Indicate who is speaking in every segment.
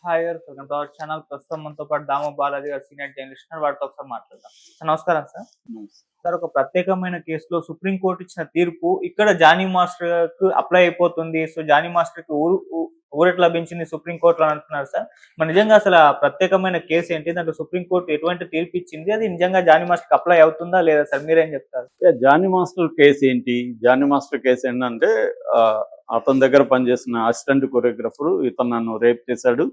Speaker 1: Hi గారు. Welcome to our channel. ప్రస్తుతం మనతో పాటు దాము బాలాజీ గారు సీనియర్ జర్నలిస్ట్ ఉన్నారు. వారితో ఒకసారి మాట్లాడదాం. సార్ నమస్కారం సార్.
Speaker 2: హ్మ్.
Speaker 1: సార్ ఒక ప్రత్యేకమైన కేసులో సుప్రీం కోర్ట్ ఇచ్చిన తీర్పు ఇక్కడ జానీ మాస్టర్‌కు అప్లై అయిపోతుంది. సో, జానీ మాస్టర్‌కి ఊరట లభించింది సుప్రీం కోర్ట్‌లో అని అంటున్నారు సార్. మరి నిజంగా అసలు ఆ ప్రత్యేకమైన కేసు ఏంటి? దాంట్లో సుప్రీం కోర్ట్ ఎటువంటి తీర్పు ఇచ్చింది? అది నిజంగా జానీ మాస్టర్‌కి అప్లై అవుతుందా లేదా సార్? మీరేం చెప్తారు?
Speaker 2: జానీ మాస్టర్ కేసు ఏంటి? జానీ మాస్టర్ కేసు ఏంటంటే అతని దగ్గర పనిచేసిన అసిస్టెంట్ కొరియోగ్రాఫర్ ఇతను నన్ను రేప్ చేశాడు,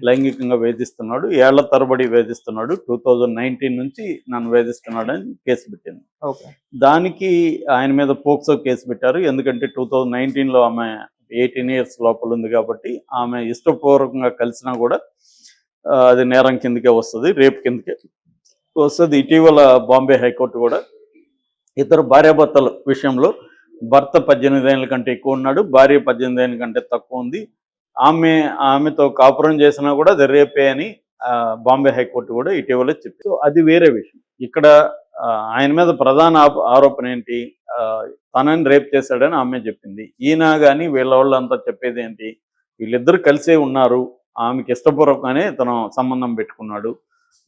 Speaker 2: లైంగికంగా వేధిస్తున్నాడు, ఏళ్ల తరబడి వేధిస్తున్నాడు, 2019 నుంచి నన్ను వేధిస్తున్నాడని కేసు పెట్టింది. దానికి ఆయన మీద పోక్సో కేసు పెట్టారు. ఎందుకంటే 2019లో ఆమె 18 ఇయర్స్ లోపల ఉంది కాబట్టి ఆమె ఇష్టపూర్వకంగా కలిసినా కూడా అది నేరం కిందకే వస్తుంది, రేప్ కిందకే వస్తుంది. ఇటీవల బాంబే హైకోర్టు కూడా ఇద్దరు భార్యాభర్తల విషయంలో భర్త 18 ఏళ్ళ కంటే ఎక్కువ ఉన్నాడు, భార్య 18 ఏళ్ళ కంటే తక్కువ ఉంది, ఆమెతో కాపురం చేసినా కూడా అది రేపే అని బాంబే హైకోర్టు కూడా ఇటీవల చెప్పింది. సో అది వేరే విషయం. ఇక్కడ ఆయన మీద ప్రధాన ఆరోపణ ఏంటి? తనని రేప్ చేశాడని ఆమె చెప్పింది. ఈయన కానీ వీళ్ళ వాళ్ళంతా చెప్పేది ఏంటి? వీళ్ళిద్దరు కలిసే ఉన్నారు, ఆమెకి ఇష్టపూర్వకంగానే తను సంబంధం పెట్టుకున్నాడు,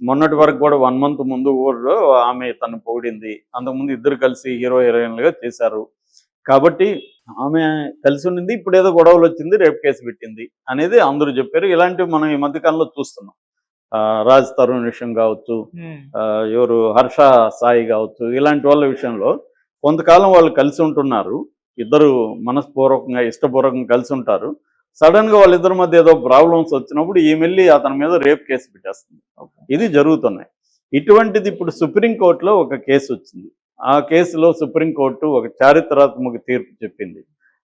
Speaker 2: మొన్నటి వరకు కూడా 1 మంత్ ముందు ఊళ్ళో ఆమె తను పొగిడింది, అంతకుముందు ఇద్దరు కలిసి హీరో హీరోయిన్లుగా చేశారు కాబట్టి ఆమె కలిసి ఉండింది, ఇప్పుడు ఏదో గొడవలు వచ్చింది, రేపు కేసు పెట్టింది అనేది అందరూ చెప్పారు. ఇలాంటివి మనం ఈ మధ్యకాలంలో చూస్తున్నాం. రాజ్ తరుణ్ విషయం కావచ్చు, ఎవరు హర్ష సాయి కావచ్చు, ఇలాంటి వాళ్ళ విషయంలో కొంతకాలం వాళ్ళు కలిసి ఉంటున్నారు, ఇద్దరు మనస్పూర్వకంగా ఇష్టపూర్వకంగా కలిసి ఉంటారు. సడన్గా వాళ్ళిద్దరి మధ్య ఏదో ప్రాబ్లమ్స్ వచ్చినప్పుడు ఈమెల్లి అతని మీద రేప్ కేసు పెట్టేస్తుంది. ఇది జరుగుతున్నాయి. ఇటువంటిది ఇప్పుడు సుప్రీంకోర్టులో ఒక కేసు వచ్చింది. ఆ కేసులో సుప్రీంకోర్టు ఒక చారిత్రాత్మక తీర్పు చెప్పింది.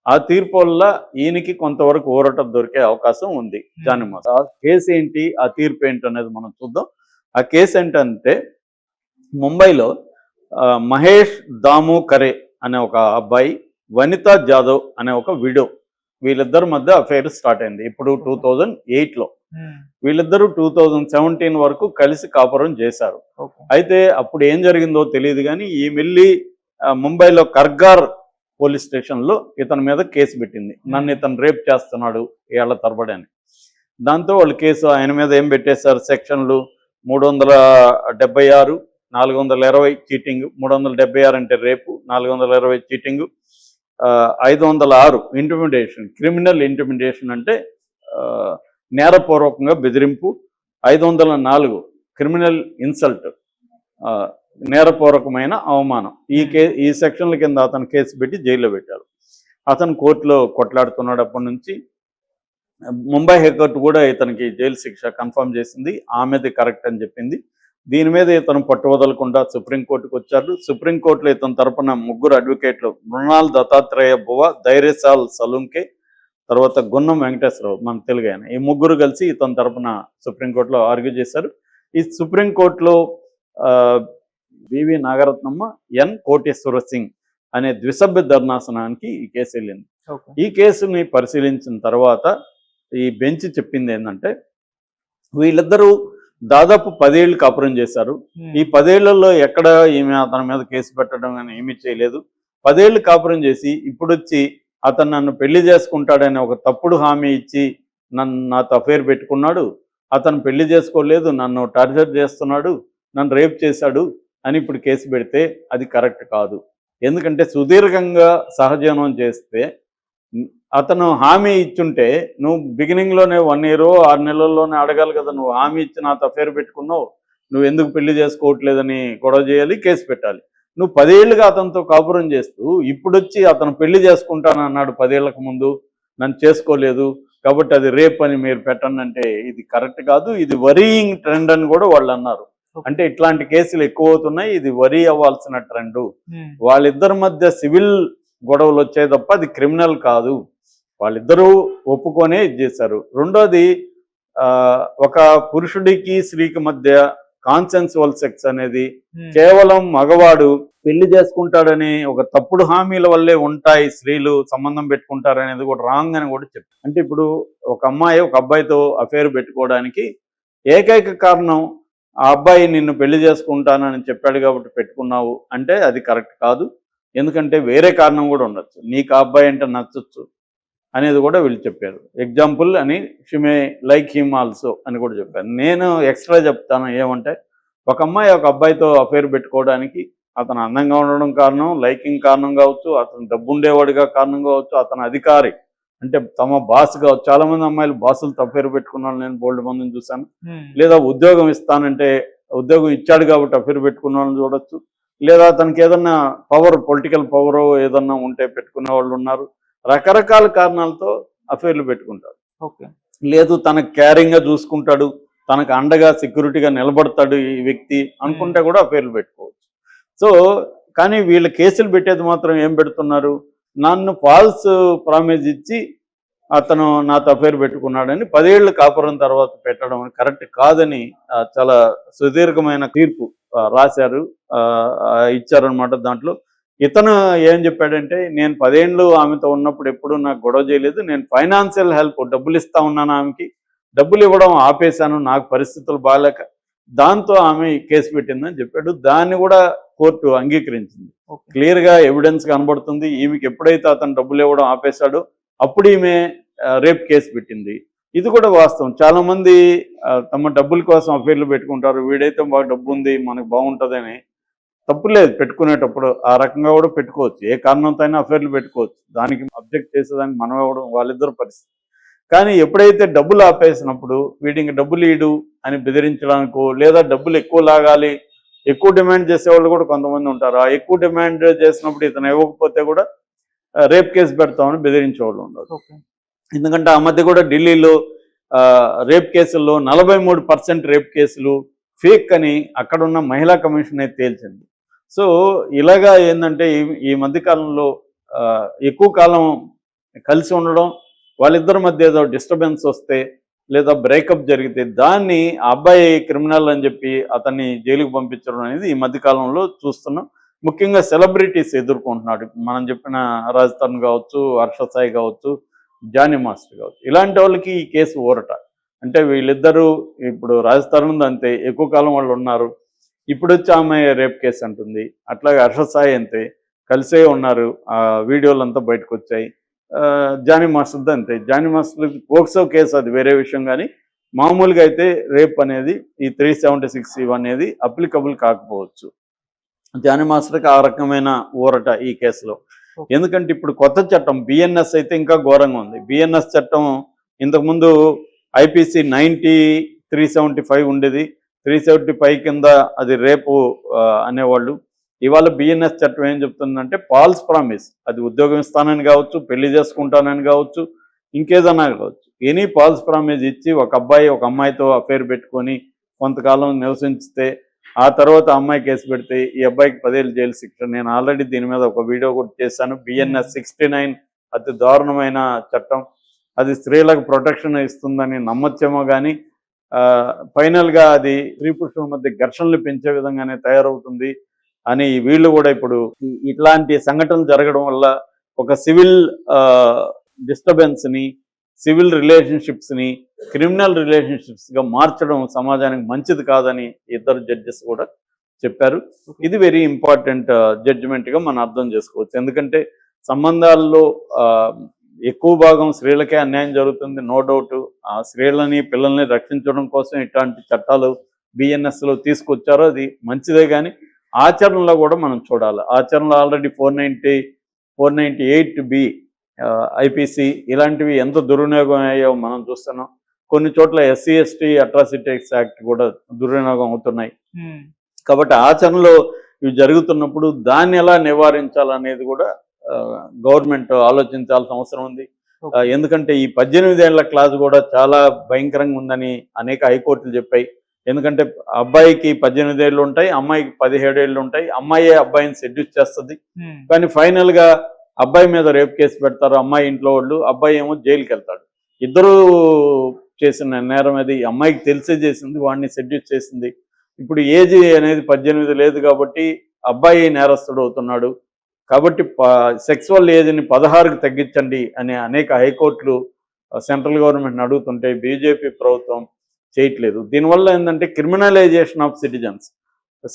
Speaker 2: ఆ తీర్పు వల్ల ఈయనకి కొంతవరకు ఊరట దొరికే అవకాశం ఉంది జానీ మాస్టర్. ఆ కేసు ఏంటి, ఆ తీర్పు ఏంటి అనేది మనం చూద్దాం. ఆ కేసు ఏంటంటే ముంబైలో మహేష్ దాము కరే అనే ఒక అబ్బాయి, వనితా జాదవ్ అనే ఒక విడో, వీళ్ళిద్దరి మధ్య అఫైర్ స్టార్ట్ అయింది ఇప్పుడు 2008లో. వీళ్ళిద్దరూ 2017 వరకు కలిసి కాపురం చేశారు. అయితే అప్పుడు ఏం జరిగిందో తెలియదు కానీ ఈ మిల్లి ముంబైలో కర్గార్ పోలీస్ స్టేషన్లో ఇతని మీద కేసు పెట్టింది. నన్ను ఇతను రేప్ చేస్తున్నాడు ఏళ్ల తరబడి అని. దాంతో వాళ్ళు కేసు ఆయన మీద ఏం పెట్టేశారు? సెక్షన్లు 376, 420 చీటింగ్, 376 అంటే రేపు, 420 చీటింగ్, 506 ఇంటిమిడేషన్, క్రిమినల్ ఇంటిమిడేషన్ అంటే నేరపూర్వకంగా బెదిరింపు, 504 క్రిమినల్ ఇన్సల్ట్, నేరపూర్వకమైన అవమానం. ఈ సెక్షన్ల కింద అతను కేసు పెట్టి జైల్లో పెట్టారు. అతను కోర్టులో కొట్లాడుతున్నాడు. అప్పటి నుంచి ముంబై హైకోర్టు కూడా ఇతనికి జైలు శిక్ష కన్ఫర్మ్ చేసింది, ఆమెది కరెక్ట్ అని చెప్పింది. దీని మీద ఇతను పట్టు వదలకుండా సుప్రీంకోర్టుకు వచ్చారు. సుప్రీంకోర్టులో ఇతని తరపున 3 అడ్వకేట్లు, మృణాల్ దత్తాత్రేయ బువ, ధైర్యశాల్ సలుంకే, తర్వాత గున్నం వెంకటేశ్వరరావు, మన తెలుగు ఆయన, ఈ 3 కలిసి ఇతని తరపున సుప్రీంకోర్టులో ఆర్గ్యూ చేశారు. ఈ సుప్రీంకోర్టులో వివి నాగరత్నమ్మ, ఎన్ కోటేశ్వర సింగ్ అనే ద్విసభ్య ధర్నాసనానికి ఈ కేసు వెళ్ళింది. ఈ కేసుని పరిశీలించిన తర్వాత ఈ బెంచ్ చెప్పింది ఏంటంటే వీళ్ళిద్దరూ దాదాపు 10 ఏళ్ళు కాపురం చేశారు. ఈ 10 ఏళ్లలో ఎక్కడ ఈమె అతని మీద కేసు పెట్టడం కానీ ఏమీ చేయలేదు. 10 ఏళ్ళు కాపురం చేసి ఇప్పుడు వచ్చి అతను నన్ను పెళ్లి చేసుకుంటాడని ఒక తప్పుడు హామీ ఇచ్చి నాతో అఫైర్ పెట్టుకున్నాడు, అతను పెళ్లి చేసుకోలేదు, నన్ను టార్చర్ చేస్తున్నాడు, నన్ను రేప్ చేశాడు అని ఇప్పుడు కేసు పెడితే అది కరెక్ట్ కాదు. ఎందుకంటే సుదీర్ఘంగా సహజీవనం చేస్తే అతను హామీ ఇచ్చుంటే నువ్వు బిగినింగ్లోనే 1 year 6 నెలల్లోనే అడగాలి కదా, నువ్వు హామీ ఇచ్చి నాతో అఫైర్ పెట్టుకున్నావు, నువ్వు ఎందుకు పెళ్లి చేసుకోవట్లేదని గొడవ చేయాలి, కేసు పెట్టాలి. నువ్వు 10 ఏళ్ళుగా అతనితో కాపురం చేస్తూ ఇప్పుడొచ్చి అతను పెళ్లి చేసుకుంటానన్నాడు 10 ఏళ్లకు ముందు, నన్ను చేసుకోలేదు కాబట్టి అది రేప్ అని మీరు పెట్టండి అంటే ఇది కరెక్ట్ కాదు, ఇది వరీయింగ్ ట్రెండ్ అని కూడా వాళ్ళు అన్నారు. అంటే ఇట్లాంటి కేసులు ఎక్కువ అవుతున్నాయి, ఇది వరీ అవ్వాల్సిన ట్రెండ్. వాళ్ళిద్దరి మధ్య సివిల్ గొడవలు వచ్చాయి తప్ప అది క్రిమినల్ కాదు, వాళ్ళిద్దరూ ఒప్పుకొనే ఇది చేశారు. రెండోది, ఒక పురుషుడికి స్త్రీకి మధ్య కాన్సెన్సువల్ సెక్స్ అనేది కేవలం మగవాడు పెళ్లి చేసుకుంటాడని ఒక తప్పుడు హామీల వల్లే ఉంటాయి, స్త్రీలు సంబంధం పెట్టుకుంటారనేది కూడా రాంగ్ అని కూడా చెప్పారు. అంటే ఇప్పుడు ఒక అమ్మాయి ఒక అబ్బాయితో అఫైర్ పెట్టుకోవడానికి ఏకైక కారణం ఆ అబ్బాయి నిన్ను పెళ్లి చేసుకుంటానని చెప్పాడు కాబట్టి పెట్టుకున్నావు అంటే అది కరెక్ట్ కాదు. ఎందుకంటే వేరే కారణం కూడా ఉండొచ్చు. నీకు ఆ అబ్బాయి అంటే నచ్చొచ్చు, అనేది కూడా వీళ్ళు చెప్పారు. ఎగ్జాంపుల్ అని she may like him also అని కూడా చెప్పారు. నేను ఎక్స్ట్రా చెప్తాను ఏమంటే, ఒక అమ్మాయి ఒక అబ్బాయితో అఫేర్ పెట్టుకోవడానికి అతను అందంగా ఉండడం కారణం, లైకింగ్ కారణం కావచ్చు, అతను డబ్బు ఉండేవాడిగా కారణం కావచ్చు, అతను అధికారి అంటే తమ బాస్ కావచ్చు. చాలా మంది అమ్మాయిలు బాసులతో అఫేర్ పెట్టుకున్న వాళ్ళు నేను బోల్డ్ మందిని చూశాను. లేదా ఉద్యోగం ఇస్తానంటే ఉద్యోగం ఇచ్చాడు కాబట్టి అఫేర్ పెట్టుకున్న వాళ్ళని చూడొచ్చు. లేదా తనకి ఏదన్నా పవర్, పొలిటికల్ పవర్ ఏదన్నా ఉంటే పెట్టుకునే వాళ్ళు ఉన్నారు. రకరకాల కారణాలతో అఫేర్లు పెట్టుకుంటారు.
Speaker 1: ఓకే.
Speaker 2: లేదు తనకు కేరింగ్గా చూసుకుంటాడు, తనకు అండగా సెక్యూరిటీగా నిలబడతాడు ఈ వ్యక్తి అనుకుంటే కూడా అఫేర్లు పెట్టుకోవచ్చు. సో కానీ వీళ్ళ కేసులు పెట్టేది మాత్రం ఏం పెడుతున్నారు, నన్ను ఫాల్స్ ప్రామిస్ ఇచ్చి అతను నాతో అఫేర్ పెట్టుకున్నాడని 10 ఏళ్ళు కాపురం తర్వాత పెట్టడం కరెక్ట్ కాదని చాలా సుదీర్ఘమైన తీర్పు రాశారు, ఇచ్చారనమాట. దాంట్లో ఇతను ఏం చెప్పాడంటే, నేను 10 ఏళ్ళు ఆమెతో ఉన్నప్పుడు ఎప్పుడు నాకు గొడవ చేయలేదు, నేను ఫైనాన్షియల్ హెల్ప్ డబ్బులు ఇస్తా ఉన్నాను, ఆమెకి డబ్బులు ఇవ్వడం ఆపేశాను నాకు పరిస్థితులు బాగాలేక, దాంతో ఆమె కేసు పెట్టిందని చెప్పాడు. దాన్ని కూడా కోర్టు అంగీకరించింది. క్లియర్గా ఎవిడెన్స్ కనబడుతుంది. ఈమెకి ఎప్పుడైతే అతను డబ్బులు ఇవ్వడం ఆపేశాడో అప్పుడు ఈమె రేప్ కేసు పెట్టింది. ఇది కూడా వాస్తవం. చాలా మంది తమ డబ్బుల కోసం అఫేర్లు పెట్టుకుంటారు. వీడైతే బాగా డబ్బు ఉంది మనకు బాగుంటుందని. తప్పులేదు, పెట్టుకునేటప్పుడు ఆ రకంగా కూడా పెట్టుకోవచ్చు. ఏ కారణంతో అయినా అఫేర్లు పెట్టుకోవచ్చు. దానికి అబ్జెక్ట్ చేసేదానికి మనం ఇవ్వడం వాళ్ళిద్దరు పరిస్థితి. కానీ ఎప్పుడైతే డబ్బులు ఆపేసినప్పుడు వీడికి డబ్బులు ఇడు అని బెదిరించడానికో, లేదా డబ్బులు ఎక్కువ లాగాలి, ఎక్కువ డిమాండ్ చేసేవాళ్ళు కూడా కొంతమంది ఉంటారు. ఆ ఎక్కువ డిమాండ్ చేసినప్పుడు ఇతను ఇవ్వకపోతే కూడా రేప్ కేసు పెడతామని బెదిరించేవాళ్ళు ఉండరు. ఎందుకంటే ఆ మధ్య కూడా ఢిల్లీలో రేప్ కేసుల్లో 43% రేప్ కేసులు ఫేక్ అని అక్కడున్న మహిళా కమిషన్ అయితే తేల్చింది. సో ఇలాగా ఏంటంటే ఈ మధ్యకాలంలో ఎక్కువ కాలం కలిసి ఉండడం, వాళ్ళిద్దరి మధ్య ఏదో డిస్టర్బెన్స్ వస్తే లేదా బ్రేకప్ జరిగితే దాన్ని ఆ అబ్బాయి క్రిమినల్ అని చెప్పి అతన్ని జైలుకు పంపించడం అనేది ఈ మధ్యకాలంలో చూస్తున్నాం. ముఖ్యంగా సెలబ్రిటీస్ ఎదుర్కొంటున్నాడు. మనం చెప్పిన రాజ్ తరుణ్ కావచ్చు, హర్ష సాయి కావచ్చు, జానీ మాస్టర్ కావచ్చు. ఇలాంటి వాళ్ళకి ఈ కేసు ఊరట. అంటే వీళ్ళిద్దరూ ఇప్పుడు రాజ్ తరుణ్ అంతే, ఎక్కువ కాలం వాళ్ళు ఉన్నారు. ఇప్పుడు వచ్చి ఆమె రేప్ కేసు అంటుంది. అట్లాగే హర్ష సాయి అంతే, కలిసే ఉన్నారు. ఆ వీడియోలు అంతా బయటకు వచ్చాయి. జానీ మాస్టర్ది అంతే. జానీ మాస్టర్ పోక్సో కేసు అది వేరే విషయం. కానీ మామూలుగా అయితే రేప్ అనేది ఈ 376 అనేది అప్లికబుల్ కాకపోవచ్చు. జానీ మాస్టర్కి ఆ రకమైన ఊరట ఈ కేసులో. ఎందుకంటే ఇప్పుడు కొత్త చట్టం బిఎన్ఎస్ అయితే ఇంకా ఘోరంగా ఉంది. బిఎన్ఎస్ చట్టం ఇంతకుముందు ఐపీసీ 375 ఉండేది. 375 కింద అది రేపు అనేవాళ్ళు. ఇవాళ బిఎన్ఎస్ చట్టం ఏం చెప్తుందంటే, ఫాల్స్ ప్రామిస్, అది ఉద్యోగం ఇస్తానని కావచ్చు, పెళ్లి చేసుకుంటానని కావచ్చు, ఇంకేదన్నా కావచ్చు, ఎనీ ఫాల్స్ ప్రామిస్ ఇచ్చి ఒక అబ్బాయి ఒక అమ్మాయితో అఫేర్ పెట్టుకొని కొంతకాలం నివసించితే ఆ తర్వాత అమ్మాయి కేసు పెడితే ఈ అబ్బాయికి 10 ఏళ్ళు జైలు శిక్ష. నేను ఆల్రెడీ దీని మీద ఒక వీడియో కూడా చేశాను. బిఎన్ఎస్ 69 అతి దారుణమైన చట్టం. అది స్త్రీలకు ప్రొటెక్షన్ ఇస్తుందని నమ్మచ్చేమో కానీ ఫైనల్గా అది స్త్రీ పురుషుల మధ్య ఘర్షణలు పెంచే విధంగానే తయారవుతుంది అని వీళ్ళు కూడా ఇప్పుడు ఇట్లాంటి సంఘటనలు జరగడం వల్ల ఒక సివిల్ డిస్టర్బెన్స్ని, సివిల్ రిలేషన్షిప్స్ని క్రిమినల్ రిలేషన్షిప్స్గా మార్చడం సమాజానికి మంచిది కాదని ఇద్దరు జడ్జెస్ కూడా చెప్పారు. ఇది వెరీ ఇంపార్టెంట్ జడ్జిమెంట్గా మనం అర్థం చేసుకోవచ్చు. ఎందుకంటే సంబంధాల్లో ఎక్కువ భాగం స్త్రీలకే అన్యాయం జరుగుతుంది, నో డౌట్. ఆ స్త్రీలని పిల్లల్ని రక్షించడం కోసం ఇట్లాంటి చట్టాలు బిఎన్ఎస్లో తీసుకొచ్చారో అది మంచిదే. కానీ ఆచరణలో కూడా మనం చూడాలి. ఆచరణలో ఆల్రెడీ 498B ఐపీసీ ఇలాంటివి ఎంత దుర్వినియోగం అయ్యాయో మనం చూస్తున్నాం. కొన్ని చోట్ల SC/ST అట్రాసిటీస్ యాక్ట్ కూడా దుర్వినియోగం అవుతున్నాయి. కాబట్టి ఆచరణలో ఇవి జరుగుతున్నప్పుడు దాన్ని ఎలా నివారించాలనేది కూడా గవర్నమెంట్ ఆలోచించాల్సిన అవసరం ఉంది. ఎందుకంటే ఈ 18 ఏళ్ల క్లాజ్ కూడా చాలా భయంకరంగా ఉందని అనేక హైకోర్టులు చెప్పాయి. ఎందుకంటే అబ్బాయికి 18 ఏళ్ళు ఉంటాయి, అమ్మాయికి 17 ఏళ్ళు ఉంటాయి. అమ్మాయే అబ్బాయిని సెడ్యూస్ చేస్తుంది. కానీ ఫైనల్గా అబ్బాయి మీద రేప్ కేసు పెడతారు అమ్మాయి ఇంట్లో వాళ్ళు, అబ్బాయి ఏమో జైలుకి వెళ్తాడు. ఇద్దరు చేసిన నేరం అది అమ్మాయికి తెలిసే చేసింది, వాడిని సెడ్యూస్ చేసింది. ఇప్పుడు ఏజ్ అనేది 18 లేదు కాబట్టి అబ్బాయి నేరస్తుడు అవుతున్నాడు. కాబట్టి సెక్సువల్ ఏజ్ని 16కి తగ్గించండి అని అనేక హైకోర్టులు సెంట్రల్ గవర్నమెంట్ని అడుగుతుంటే బీజేపీ ప్రభుత్వం చేయట్లేదు. దీనివల్ల ఏంటంటే క్రిమినలైజేషన్ ఆఫ్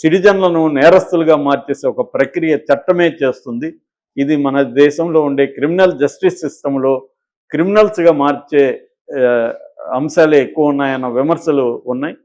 Speaker 2: సిటిజన్లను నేరస్తులుగా మార్చేసే ఒక ప్రక్రియ చట్టమే చేస్తుంది. ఇది మన దేశంలో ఉండే క్రిమినల్ జస్టిస్ సిస్టంలో క్రిమినల్స్ గా మార్చే అంశాలే ఎక్కువ ఉన్నాయన్న విమర్శలు ఉన్నాయి.